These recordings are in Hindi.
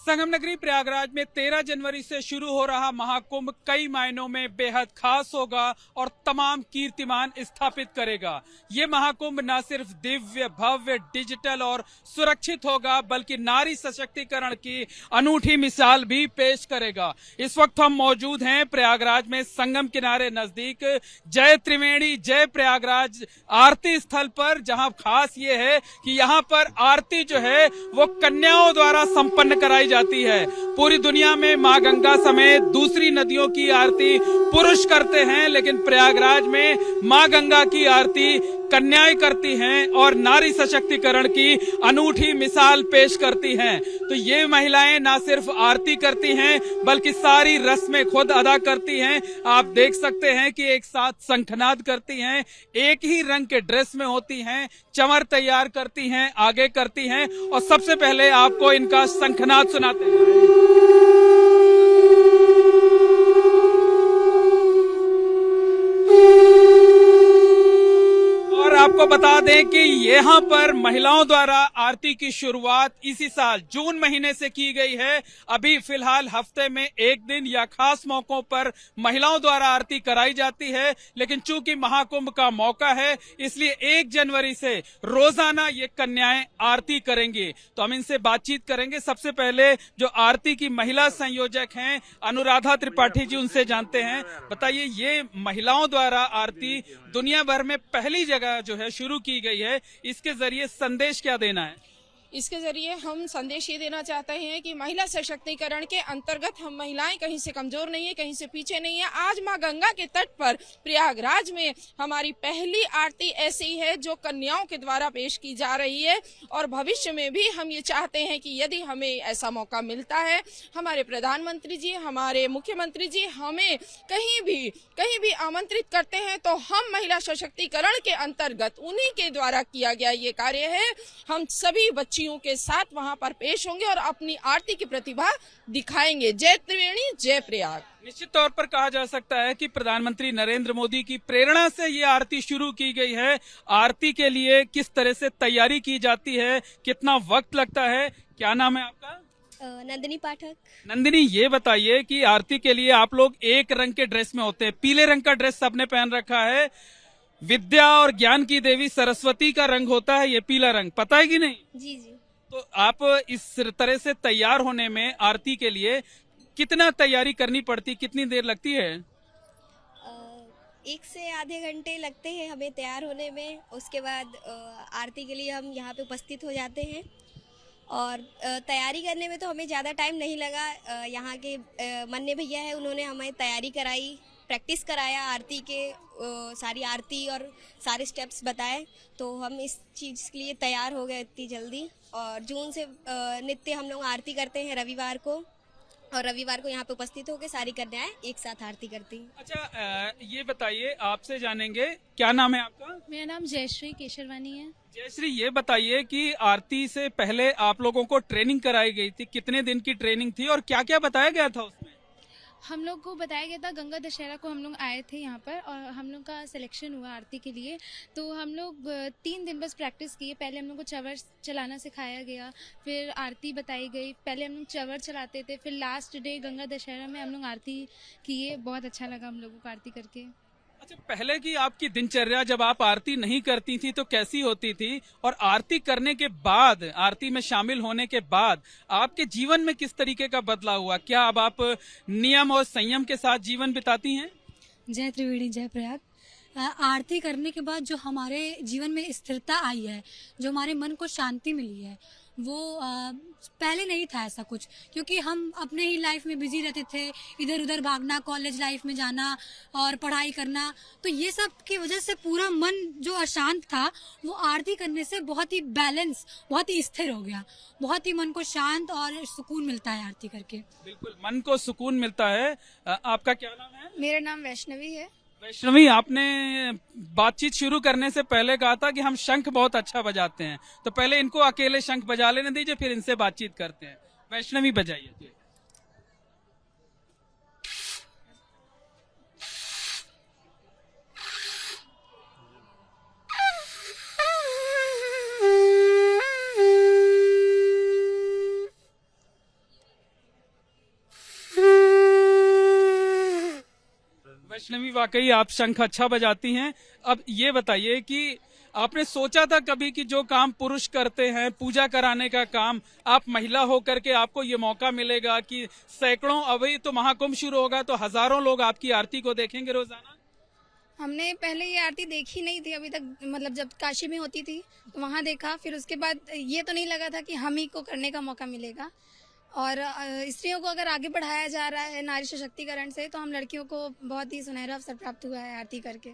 संगम नगरी प्रयागराज में 13 जनवरी से शुरू हो रहा महाकुंभ कई मायनों में बेहद खास होगा और तमाम कीर्तिमान स्थापित करेगा। ये महाकुंभ न सिर्फ दिव्य, भव्य, डिजिटल और सुरक्षित होगा, बल्कि नारी सशक्तिकरण की अनूठी मिसाल भी पेश करेगा। इस वक्त हम मौजूद हैं प्रयागराज में संगम किनारे नजदीक जय त्रिवेणी जय प्रयागराज आरती स्थल पर, जहां खास ये है कि यहाँ पर आरती जो है वो कन्याओं द्वारा संपन्न कराई जाती है। पूरी दुनिया में मां गंगा समेत दूसरी नदियों की आरती पुरुष करते हैं, लेकिन प्रयागराज में मां गंगा की आरती कन्याएं करती हैं और नारी सशक्तिकरण की अनूठी मिसाल पेश करती हैं। तो ये महिलाएं ना सिर्फ आरती करती हैं बल्कि सारी रस्में खुद अदा करती हैं। आप देख सकते हैं कि एक साथ शंखनाद करती हैं, एक ही रंग के ड्रेस में होती हैं, चमर तैयार करती हैं, आगे करती हैं और सबसे पहले आपको इनका शंखनाद सुनाते हैं। आपको बता दें कि यहाँ पर महिलाओं द्वारा आरती की शुरुआत इसी साल जून महीने से की गई है। अभी फिलहाल हफ्ते में एक दिन या खास मौकों पर महिलाओं द्वारा आरती कराई जाती है, लेकिन चूंकि महाकुंभ का मौका है इसलिए 1 जनवरी से रोजाना ये कन्याएं आरती करेंगी। तो हम इनसे बातचीत करेंगे। सबसे पहले जो आरती की महिला संयोजक हैं अनुराधा त्रिपाठी जी, उनसे जानते हैं। बताइए, ये महिलाओं द्वारा आरती दुनिया भर में पहली जगह जो है शुरू की गई है, इसके जरिए संदेश क्या देना है? इसके जरिए हम संदेश ये देना चाहते हैं कि महिला सशक्तिकरण के अंतर्गत हम महिलाएं कहीं से कमजोर नहीं है, कहीं से पीछे नहीं है। आज मां गंगा के तट पर प्रयागराज में हमारी पहली आरती ऐसी है जो कन्याओं के द्वारा पेश की जा रही है और भविष्य में भी हम ये चाहते हैं कि यदि हमें ऐसा मौका मिलता है, हमारे प्रधानमंत्री जी, हमारे मुख्यमंत्री जी हमें कहीं भी आमंत्रित करते हैं तो हम महिला सशक्तिकरण के अंतर्गत उन्हीं के द्वारा किया गया ये कार्य है, हम सभी बच्चियों के साथ वहां पर पेश होंगे और अपनी आरती की प्रतिभा दिखाएंगे। जय त्रिवेणी जय प्रयाग। निश्चित तौर पर कहा जा सकता है कि प्रधानमंत्री नरेंद्र मोदी की प्रेरणा से ये आरती शुरू की गई है। आरती के लिए किस तरह से तैयारी की जाती है, कितना वक्त लगता है? क्या नाम है आपका? नंदिनी पाठक। नंदिनी, ये बताइए कि आरती के लिए आप लोग एक रंग के ड्रेस में होते हैं, पीले रंग का ड्रेस सबने पहन रखा है। विद्या और ज्ञान की देवी सरस्वती का रंग होता है ये पीला रंग, पता है कि नहीं? जी जी। तो आप इस तरह से तैयार होने में आरती के लिए कितना तैयारी करनी पड़ती, कितनी देर लगती है? 1 से आधे घंटे लगते हैं हमें तैयार होने में। उसके बाद आरती के लिए हम यहाँ पे उपस्थित हो जाते हैं और तैयारी करने में तो हमें ज़्यादा टाइम नहीं लगा। यहाँ के मन्ने भैया है, उन्होंने हमें तैयारी कराई, प्रैक्टिस कराया आरती के, सारी आरती और सारे स्टेप्स बताए, तो हम इस चीज़ के लिए तैयार हो गए इतनी जल्दी। और जून से नित्य हम लोग आरती करते हैं रविवार को, और रविवार को यहाँ पे उपस्थित होकर सारी कन्याएं एक साथ आरती करती हैं। अच्छा, ये बताइए, आपसे जानेंगे, क्या नाम है आपका? मेरा नाम जयश्री केशरवानी है। जयश्री, ये बताइए कि आरती से पहले आप लोगों को ट्रेनिंग कराई गई थी, कितने दिन की ट्रेनिंग थी और क्या क्या बताया गया था उसमें? हम लोग को बताया गया था, गंगा दशहरा को हम लोग आए थे यहाँ पर और हम लोग का सिलेक्शन हुआ आरती के लिए, तो हम लोग 3 दिन बस प्रैक्टिस किए। पहले हम लोग को चवर चलाना सिखाया गया, फिर आरती बताई गई। पहले हम लोग चवर चलाते थे, फिर लास्ट डे गंगा दशहरा में हम लोग आरती किए। बहुत अच्छा लगा हम लोगों को आरती करके। अच्छा, पहले की आपकी दिनचर्या जब आप आरती नहीं करती थी तो कैसी होती थी, और आरती करने के बाद, आरती में शामिल होने के बाद आपके जीवन में किस तरीके का बदलाव हुआ? क्या अब आप नियम और संयम के साथ जीवन बिताती हैं? जय त्रिवेणी जय प्रयाग। आरती करने के बाद जो हमारे जीवन में स्थिरता आई है, जो हमारे मन को शांति मिली है, वो पहले नहीं था ऐसा कुछ, क्योंकि हम अपने ही लाइफ में बिजी रहते थे, इधर उधर भागना, कॉलेज लाइफ में जाना और पढ़ाई करना, तो ये सब की वजह से पूरा मन जो अशांत था वो आरती करने से बहुत ही बैलेंस, बहुत ही स्थिर हो गया। बहुत ही मन को शांत और सुकून मिलता है आरती करके। बिल्कुल, मन को सुकून मिलता है। आपका क्या नाम है? मेरा नाम वैष्णवी है। वैष्णवी, आपने बातचीत शुरू करने से पहले कहा था कि हम शंख बहुत अच्छा बजाते हैं, तो पहले इनको अकेले शंख बजा लेने दीजिए, फिर इनसे बातचीत करते हैं। वैष्णवी, बजाइए। वैष्णवी, वाकई आप शंख अच्छा बजाती हैं। अब ये बताइए कि आपने सोचा था कभी कि जो काम पुरुष करते हैं, पूजा कराने का काम, आप महिला होकर के आपको ये मौका मिलेगा कि सैकड़ों, अभी तो महाकुंभ शुरू होगा तो हजारों लोग आपकी आरती को देखेंगे रोजाना? हमने पहले ये आरती देखी नहीं थी अभी तक, मतलब जब काशी में होती थी तो वहाँ देखा। फिर उसके बाद ये तो नहीं लगा था कि हम ही को करने का मौका मिलेगा। और स्त्रियों को अगर आगे बढ़ाया जा रहा है नारी सशक्तिकरण से, तो हम लड़कियों को बहुत ही सुनहरा अवसर प्राप्त हुआ है आरती करके।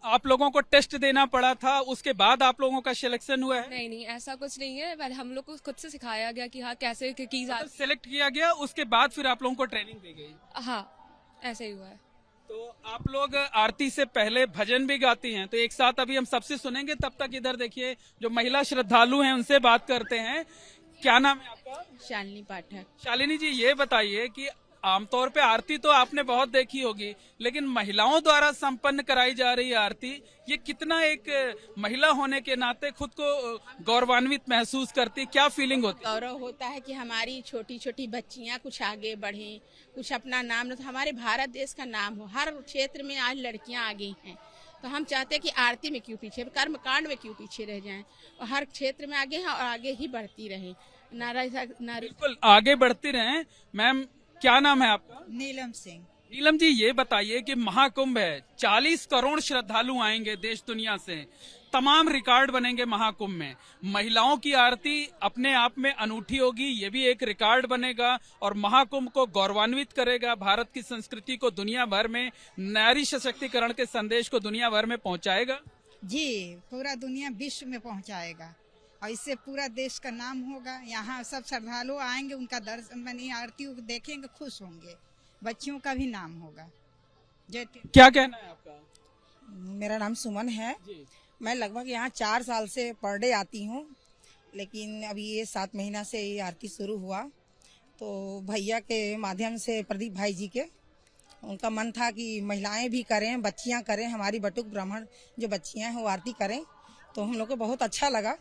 आप लोगों को टेस्ट देना पड़ा था, उसके बाद आप लोगों का सिलेक्शन हुआ है? नहीं, ऐसा कुछ नहीं है। पहले हम लोग को खुद से सिखाया गया कि हाँ कैसे की जाती। सिलेक्ट किया गया, उसके बाद फिर आप लोगों को ट्रेनिंग दी गई? हाँ, ऐसे ही हुआ है। तो आप लोग आरती से पहले भजन भी गाती हैं, तो एक साथ अभी हम सबसे सुनेंगे। तब तक इधर देखिए, जो महिला श्रद्धालु हैं उनसे बात करते हैं। क्या नाम है आपका? शालिनी पाठक। शालिनी जी, ये बताइए कि आमतौर पे आरती तो आपने बहुत देखी होगी, लेकिन महिलाओं द्वारा संपन्न कराई जा रही आरती, ये कितना एक महिला होने के नाते खुद को गौरवान्वित महसूस करती, क्या फीलिंग होती है? गौरव होता है कि हमारी छोटी छोटी बच्चियां कुछ आगे बढ़ें, कुछ अपना नाम, तो हमारे भारत देश का नाम हो। हर क्षेत्र में आज लड़कियां आगे हैं, तो हम चाहते हैं कि आरती में क्यों पीछे, कर्म कांड में क्यों पीछे रह जाएं, और हर क्षेत्र में आगे हैं और आगे ही बढ़ती रहें। नारी बिल्कुल आगे बढ़ती रहें। मैम, क्या नाम है आपका? नीलम सिंह। नीलम जी, ये बताइए कि महाकुंभ है, 40 करोड़ श्रद्धालु आएंगे देश दुनिया से, तमाम रिकॉर्ड बनेंगे महाकुंभ में। महिलाओं की आरती अपने आप में अनूठी होगी, ये भी एक रिकॉर्ड बनेगा और महाकुंभ को गौरवान्वित करेगा, भारत की संस्कृति को दुनिया भर में, नारी सशक्तिकरण के संदेश को दुनिया भर में पहुंचाएगा। जी, पूरा दुनिया विश्व में पहुंचाएगा और इससे पूरा देश का नाम होगा। यहाँ सब श्रद्धालु आएंगे, उनका दर्शन बनी आरती देखेंगे, खुश होंगे, बच्चियों का भी नाम होगा। क्या कहना है आपका? मेरा नाम सुमन है। मैं लगभग यहाँ 4 साल से पर डे आती हूँ, लेकिन अभी ये 7 महीना से ये आरती शुरू हुआ तो भैया के माध्यम से, प्रदीप भाई जी के, उनका मन था कि महिलाएं भी करें, बच्चियां करें, हमारी बटुक ब्राह्मण जो बच्चियां हैं वो आरती करें। तो हम लोग को बहुत अच्छा लगा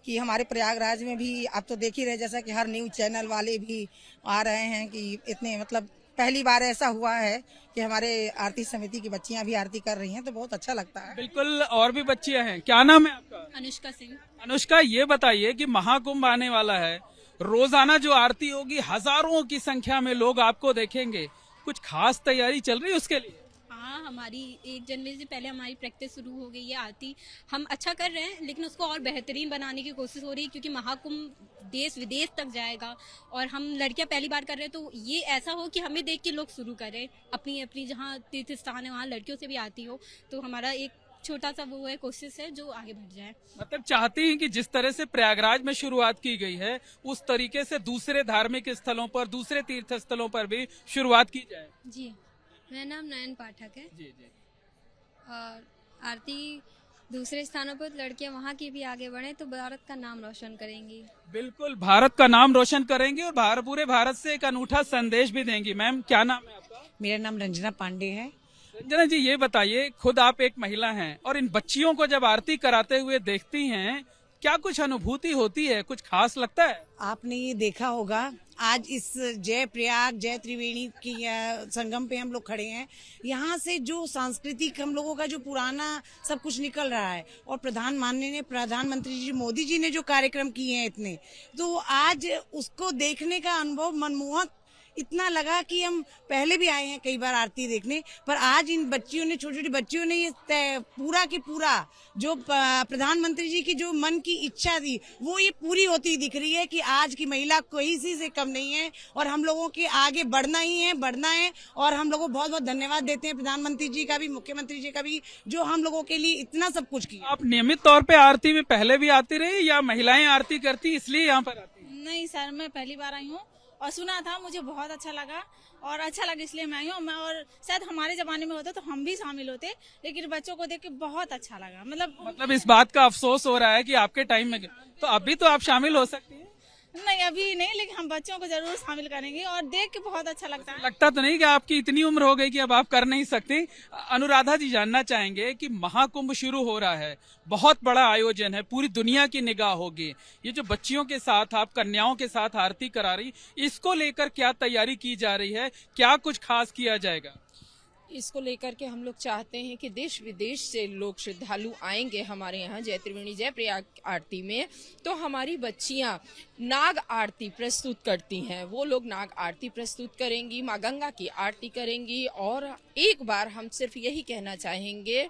कि हमारे प्रयागराज में भी, आप तो देख ही रहे, जैसा कि हर न्यूज चैनल वाले भी आ रहे हैं कि इतने, मतलब पहली बार ऐसा हुआ है कि हमारे आरती समिति की बच्चियां भी आरती कर रही हैं, तो बहुत अच्छा लगता है। बिल्कुल, और भी बच्चियां हैं। क्या नाम है आपका? अनुष्का सिंह। अनुष्का, ये बताइए कि महाकुंभ आने वाला है, रोजाना जो आरती होगी, हजारों की संख्या में लोग आपको देखेंगे, कुछ खास तैयारी चल रही है उसके लिए? हाँ, हमारी 1 जनवरी से पहले हमारी प्रैक्टिस शुरू हो गई है आरती। हम अच्छा कर रहे हैं, लेकिन उसको और बेहतरीन बनाने की कोशिश हो रही है, क्योंकि महाकुंभ देश विदेश तक जाएगा और हम लड़कियां पहली बार कर रहे हैं। तो ये ऐसा हो कि हमें देख के लोग शुरू करें, अपनी अपनी जहाँ तीर्थ स्थान है वहाँ लड़कियों से भी आती हो। तो हमारा एक छोटा सा वो है, कोशिश है जो आगे बढ़ जाए। मतलब चाहती हैं कि जिस तरह से प्रयागराज में शुरुआत की गई है, उस तरीके से दूसरे धार्मिक स्थलों पर, दूसरे तीर्थ स्थलों पर भी शुरुआत की जाए। जी, मेरा नाम नयन पाठक है। जी जी। और आरती दूसरे स्थानों पर लड़कियां वहाँ की भी आगे बढ़े तो भारत का नाम रोशन करेंगी। बिल्कुल, भारत का नाम रोशन करेंगी और पूरे भारत से एक अनूठा संदेश भी देंगी। मैम, क्या नाम है आपका? मेरा नाम रंजना पांडे है। रंजना जी, ये बताइए, खुद आप एक महिला हैं और इन बच्चियों को जब आरती कराते हुए देखती हैं, क्या कुछ अनुभूति होती है, कुछ खास लगता है? आपने ये देखा होगा, आज इस जय प्रयाग, जय त्रिवेणी की संगम पे हम लोग खड़े हैं। यहाँ से जो सांस्कृतिक हम लोगों का जो पुराना सब कुछ निकल रहा है, और प्रधानमंत्री जी मोदी जी ने जो कार्यक्रम किए हैं इतने, तो आज उसको देखने का अनुभव मनमोहक इतना लगा कि हम पहले भी आए हैं कई बार आरती देखने, पर आज इन बच्चियों ने, छोटी छोटी बच्चियों ने ये पूरा की पूरा जो प्रधानमंत्री जी की जो मन की इच्छा थी, वो ये पूरी होती दिख रही है कि आज की महिला कोई से कम नहीं है और हम लोगों के आगे बढ़ना ही है, बढ़ना है। और हम लोगों को बहुत बहुत धन्यवाद देते हैं प्रधानमंत्री जी का भी, मुख्यमंत्री जी का भी, जो हम लोगों के लिए इतना सब कुछ किया। आप नियमित तौर पे आरती में पहले भी आती रही या महिलाएं आरती करती इसलिए यहाँ पर आती? नहीं सर, मैं पहली बार आई हूँ और सुना था, मुझे बहुत अच्छा लगा और अच्छा लगा इसलिए मैं आई हूँ। मैं, और शायद हमारे जमाने में होता तो हम भी शामिल होते, लेकिन बच्चों को देख के बहुत अच्छा लगा। मतलब इस बात का अफसोस हो रहा है कि आपके टाइम में, तो अभी तो आप शामिल हो सकती हैं। नहीं, अभी नहीं, लेकिन हम बच्चों को जरूर शामिल करेंगे और देख के बहुत अच्छा लगता है। लगता तो नहीं कि आपकी इतनी उम्र हो गई कि अब आप कर नहीं सकती। अनुराधा जी, जानना चाहेंगे कि महाकुंभ शुरू हो रहा है, बहुत बड़ा आयोजन है, पूरी दुनिया की निगाह होगी। ये जो बच्चियों के साथ, आप कन्याओं के साथ आरती करा रही, इसको लेकर क्या तैयारी की जा रही है, क्या कुछ खास किया जाएगा? इसको लेकर के हम लोग चाहते हैं कि देश विदेश से लोग श्रद्धालु आएंगे हमारे यहाँ जय त्रिवेणी जय प्रयाग आरती में। तो हमारी बच्चियाँ नाग आरती प्रस्तुत करती हैं, वो लोग नाग आरती प्रस्तुत करेंगी, माँ गंगा की आरती करेंगी। और एक बार हम सिर्फ यही कहना चाहेंगे,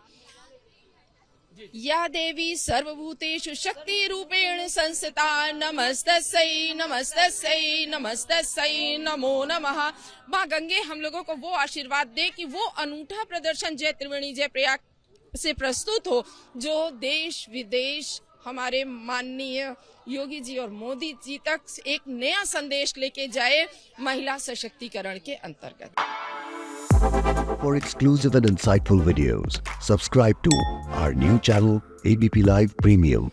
या देवी सर्वभूतेषु शक्ति रूपेण संस्थिता नमस्तस्यै नमस्तस्यै नमस्तस्यै नमो नमः। माँ गंगे हम लोगों को वो आशीर्वाद दे कि वो अनूठा प्रदर्शन जय त्रिवेणी जय प्रयाग से प्रस्तुत हो, जो देश विदेश हमारे माननीय योगी जी और मोदी जी तक एक नया संदेश लेके जाए महिला सशक्तिकरण के अंतर्गत। For exclusive and insightful videos, subscribe to our new channel ABP Live Premium.